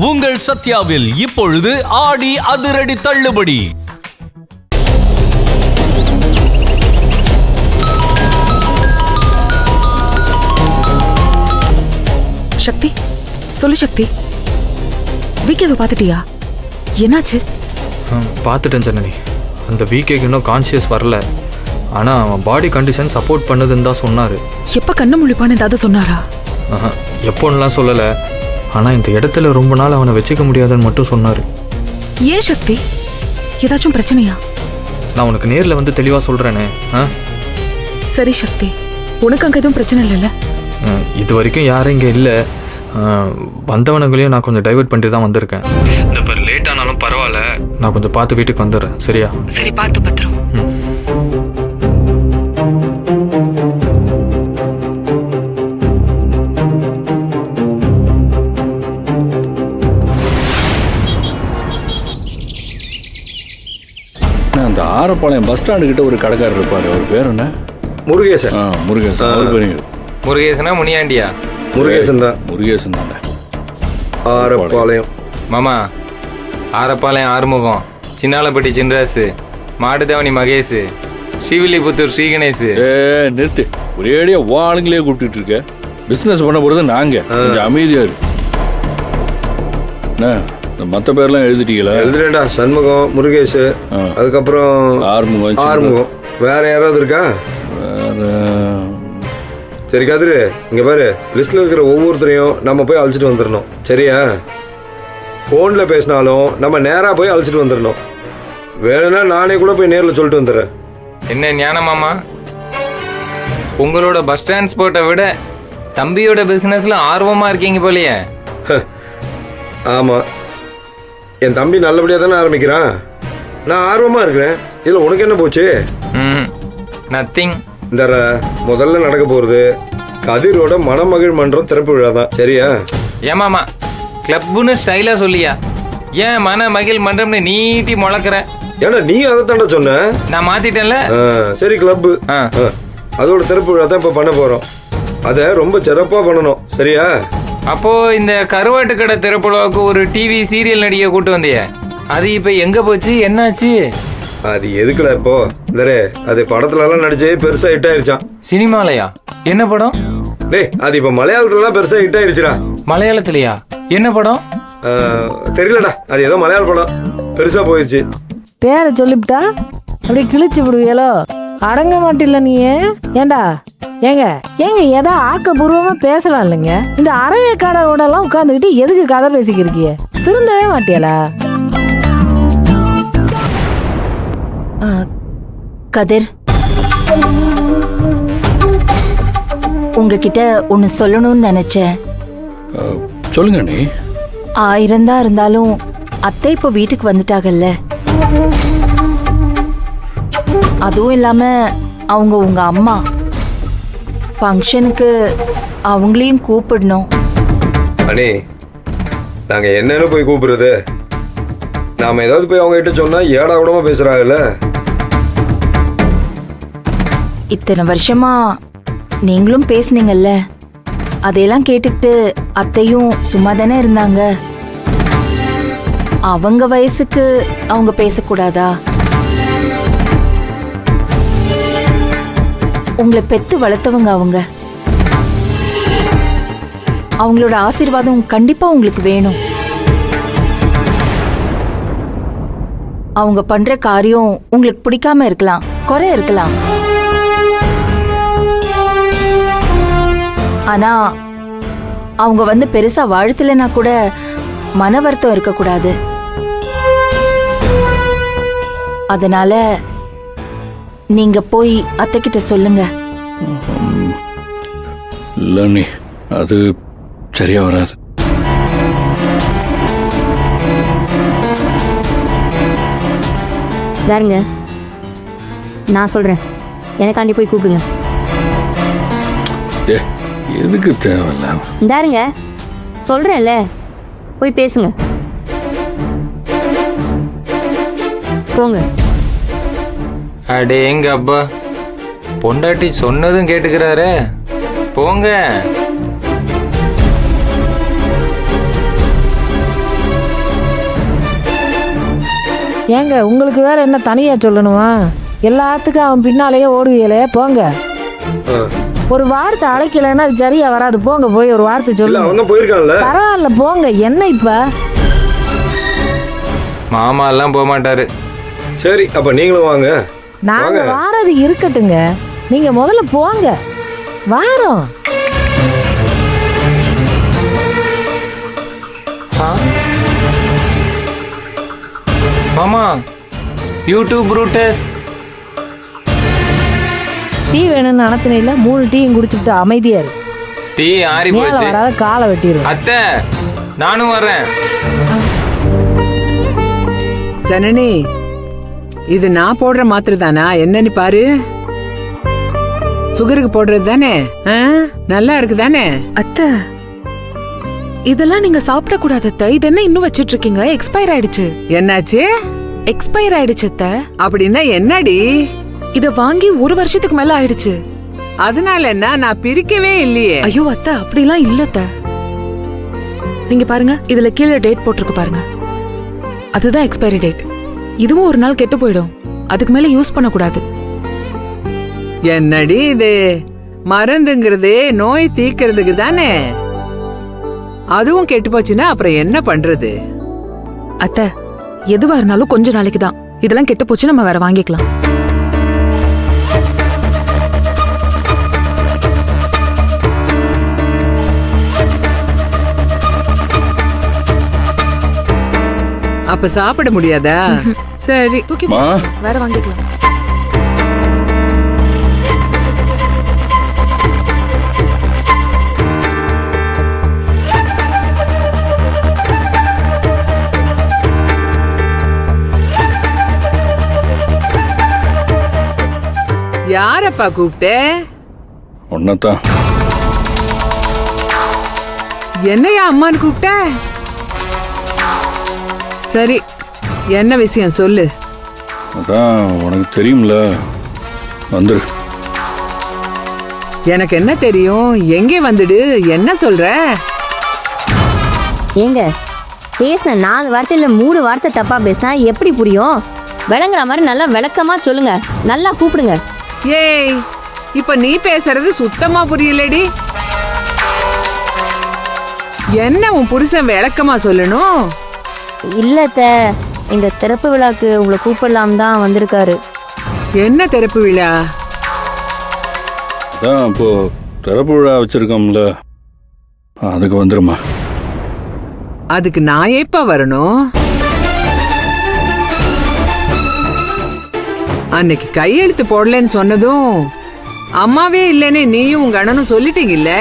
உங்கள் சத்யாவில் இப்பொழுது ஆடி அதிரடி தள்ளுபடி. சக்தி, சொல்லு சக்தி. வீக்கேவை பார்த்துட்டியா? என்னாச்சு? பார்த்துட்டேன் ஜனனி. அந்த வீக்கேக்கு இன்னும் கான்சியஸ் வரல. ஆனால் அவன் பாடி கண்டிஷன் சப்போர்ட் பண்ணுதுன்னு தான் சொன்னார். எப்போ கண்ணு முழிப்பான்னு ஏதாவது சொன்னாரா? எப்போன்னுலாம் சொல்லலை. ஆனால் இந்த இடத்துல ரொம்ப நாள் அவனை வச்சுக்க முடியாதுன்னு மட்டும் சொன்னார். ஏன் சக்தி, ஏதாச்சும் பிரச்சனையா? நான் உனக்கு நேரில் வந்து தெளிவாக சொல்கிறேனே. சரி சக்தி, உனக்கு அங்கே எதுவும் பிரச்சனை இல்லைல்ல? இது வரைக்கும் யாரும் இங்கே இல்லை. வந்தவனங்களையும் நான் கொஞ்சம் டைவர்ட் பண்ணிட்டு தான் வந்திருக்கேன். இந்த இப்போ லேட் ஆனாலும் பரவாயில்ல, நான் கொஞ்சம் பார்த்து வீட்டுக்கு வந்துடுறேன். சரியா? சரி, பார்த்து பத்திரம். அந்த ஆரப்பாளையம் பஸ் ஸ்டாண்டு கிட்ட ஒரு கடைக்காரர் இருப்பாரு. அவர் பேர் என்ன? முருகேசன். முருகேசன். முருகேசனா முனியாண்டியா? முருகேசன் தான். முருகேசன் தானே. ஆரப்பாளையம் மாமா. ஆரப்பாளையம் ஆறுமுகம், சின்னாலப்பட்டி சின்ராசு, மாட்டுத்தேவனி மகேஷ், ஸ்ரீவில்லிபுத்தூர் ஸ்ரீகணேஷ். நிறுத்து. ஒரேடியா ஆளுங்களே கூப்பிட்டு இருக்க. பிசினஸ் பண்ண போறது நாங்க. கொஞ்சம் அமைதியா இரு. மற்ற பேர்லாம் எழுதிட்டீங்களா? எழுதுறேன்டா. சண்முகம், முருகேஷ், அதுக்கப்புறம் ஆறுமுகம். வேற யாராவது இருக்கா? சரி கதிரு, இங்க பாரு, லிஸ்ட்ல இருக்கிற ஒவ்வொருத்தரையும் நம்ம போய் அழைச்சிட்டு வந்துடணும். சரியா? போன்ல பேசினாலும் நம்ம நேரா போய் அழைச்சிட்டு வந்துடணும். வேணும்னா நானே கூட போய் நேரில் சொல்லிட்டு வந்துடுறேன். என்ன ஞானம் மாமா, உங்களோட பஸ் டிரான்ஸ்போர்ட்டை விட தம்பியோட பிசினஸ்ல ஆர்வமா இருக்கீங்க போலயே. ஆமா, என் தம்பி நல்லபடியா தானே ஆரம்பிக்கிறான். நான் ஆர்வமா இருக்கிறேன். இதுல உனக்கு என்ன போச்சு? நத்திங். இந்த முதல்ல நடக்க போறது கதிரோட மணமகிழ் மன்றம் திறப்பு விழா தான். சரியா? ஏமாமா, கிளப்னு ஸ்டைலா சொல்லியா? ஏன் மணமகிழ் மன்றம்னு நீட்டி முழக்கிற? ஏன்னா நீ அதை தாண்டா சொன்ன. நான் மாத்திட்டேன்ல. சரி, கிளப் அதோட திறப்பு விழா தான் இப்ப பண்ண போறோம். அத ரொம்ப சிறப்பா பண்ணணும். சரியா? அப்போ இந்த கருவாட்டு கடை திறப்புழாவுக்கு ஒரு டிவி சீரியல் நடிகை கூட்டு வந்திய, அது இப்ப எங்க போச்சு? என்னாச்சு? அது எதுக்குல இப்போ? அது படத்துல எல்லாம் நடிச்சே பெருசா ஹிட் ஆயிருச்சான். சினிமாலயா? என்ன படம்? டேய், அது இப்ப மலையாளத்துல எல்லாம் பெருசா ஹிட் ஆயிருச்சுடா. மலையாளத்திலயா? என்ன படம்? தெரியலடா. அது ஏதோ மலையாள படம் பெருசா போயிடுச்சு. பேரை சொல்லிவிட்டா அப்படியே கிழிச்சு விடுவியலோ. அடங்க மாட்டில்ல நீ. ஏண்டா ஏங்க ஏதோ ஆக்கப்பூர்வமா பேசலாம் இல்லைங்க. இந்த அறவே காடோட எல்லாம் உட்காந்துக்கிட்டு எதுக்கு கதை பேசிக்கிறீங்க? திருந்தவே மாட்டியலா? கதிர், உங்ககிட்ட ஒன்னு சொல்லணும்னு நினைச்சேன். சொல்லுங்க. நீ 1000 தான் இருந்தாலும் அத்தை இப்ப வீட்டுக்கு வந்துட்டாங்கல்ல. அதுவும் இல்லாம அவங்க உங்க அம்மா. ஃபங்க்ஷனுக்கு அவங்களையும் கூப்பிடணும். அண்ணே, நாங்க என்னன்னு போய் கூப்பிடுறது? நாம ஏதாவது போய் அவங்க கிட்ட சொன்னா ஏடா கூடமா பேசுறாங்கல்ல. இத்தனை வருஷமா நீங்களும் பேசுனீங்கல்ல, அதையெல்லாம் கேட்டுக்கிட்டு அத்தையும் சும்மா தானே இருந்தாங்க. அவங்க வயசுக்கு அவங்க பேசக்கூடாதா? உங்களை பெத்து வளர்த்தவங்க அவங்க. அவங்களோட ஆசீர்வாதம் கண்டிப்பா உங்களுக்கு வேணும். அவங்க பண்ற காரியம் உங்களுக்கு பிடிக்காம இருக்கலாம், குறை இருக்கலாம். ஆனா அவங்க வந்து பெருசா வாழ்த்தலைன்னா கூட மன வருத்தம் இருக்கக்கூடாது. அதனால நீங்க போய் அத்தை கிட்ட சொல்லுங்க. இல்ல நீ, அது சரியா வராது. தாருங்க, நான் சொல்றேன், எனக்காண்டி போய் கூப்பிடுங்க. எதுக்கு தேவையில்ல? தாருங்க, சொல்றேன்ல, போய் பேசுங்க. போங்க. அடே எங்க அப்பா, பொண்டாட்டி சொன்னதும் கேட்டுக்கிறாரே. போங்க. ஏங்க உங்களுக்கு வேற என்ன தனியா சொல்லணுமா? எல்லாத்துக்கும் அவன் பின்னாலேயே ஓடுவீங்களே, போங்க. ஆ. ஒரு வார்த்தை அழைக்கலைன்னா அது சரியா வராது, போங்க போய் ஒரு வார்த்தை இல்ல சொல்லுங்க. அவன் தான் போயிருக்கான்ல. பரவாயில்ல போங்க, என்ன இப்ப? மாமா எல்லாம் போக மாட்டாரு. சரி அப்ப நீங்களும் வாங்க. நாங்க வாங்க. வாரது இருக்கட்டுங்க, நீங்க முதல்ல போங்க. வாரோம். மாமா யூடியூப் ரூட்டஸ் டீ வேணும்னு அனத்தினில 3 டீயும் குடிச்சுட்டு அமைதியா இரு. டீ ஆறி மேல போச்சு. வராத காலை வெட்டிடும். அத்தை நானும் வர்றேன். ஜனனி, இது நான் போடுற மாத்திரை தானா? என்னன்னு பாரு. சுகருக்கு போடுறது தானே? நல்லா இருக்கு தானே? அத்தை, இதெல்லாம் நீங்க சாப்பிட கூடாது அத்தை. இது என்ன இன்னும் வச்சிட்டு இருக்கீங்க? எக்ஸ்பயர் ஆயிடுச்சு. என்னாச்சு? எக்ஸ்பயர் ஆயிடுச்சு அத்தை. அப்படின்னா என்னடி? இத வாங்கி 1 வருஷத்துக்கு மேல ஆயிடுச்சு. அதனால என்ன? நான் பிரிக்கவே இல்லையே. ஐயோ அத்தை, அப்படிலாம் இல்ல அத்தை. நீங்க பாருங்க, இதுல கீழே டேட் போட்டிருக்கு பாருங்க, அதுதான் எக்ஸ்பைரி டேட். இதுவும் ஒரு நாள் கெட்டு போயிடும், அதுக்கு மேல யூஸ் பண்ண கூடாது. என்னடி இது? மருந்துங்கிறது நோய் தீக்கிறதுக்கு தானே? அதுவும் கெட்டு போச்சுன்னா அப்புறம் என்ன பண்றது? அத்தை, எதுவா இருந்தாலும் கொஞ்ச நாளைக்கு தான். இதெல்லாம் கெட்டு போச்சு, நம்ம வேற வாங்கிக்கலாம். அப்ப சாப்பிட முடியாதா? சரி, தூக்கி மா. வேற வாங்கிக்கலாம். யாரப்பா கூப்பிட்ட? ஒன்னதான். என்னையா அம்மான்னு கூப்பிட்ட? சரி, என்ன விஷயம் சொல்லு. அதான் உனக்கு தெரியும்ல, வந்துரு. எனக்கு என்ன தெரியும்? எங்கே வந்துடு? என்ன சொல்ற? ஏங்க, பேசின 4 வார்த்தையில 3 வார்த்தை தப்பா பேசினா எப்படி புரியும்? விளங்குற மாதிரி நல்லா விளக்கமா சொல்லுங்க, நல்லா கூப்பிடுங்க. ஏய், இப்ப நீ பேசுறது சுத்தமா புரியலடி. என்ன உன் புருஷன் விளக்கமா சொல்லணும்? இல்லத்த, இந்த திறப்பு விழாக்கு உங்களை கூப்பிடலாம் தான் வந்திருக்காரு. என்ன திறப்பு விழா? அதான் இப்போ திறப்பு விழா வச்சிருக்கோம்ல, அதுக்கு வந்துருமா. அதுக்கு நான் எப்ப வரணும்? அன்னைக்கு கையெழுத்து போடலன்னு சொன்னதும் அம்மாவே இல்லைன்னு நீயும் உங்க அண்ணனும் சொல்லிட்டீங்கல்ல.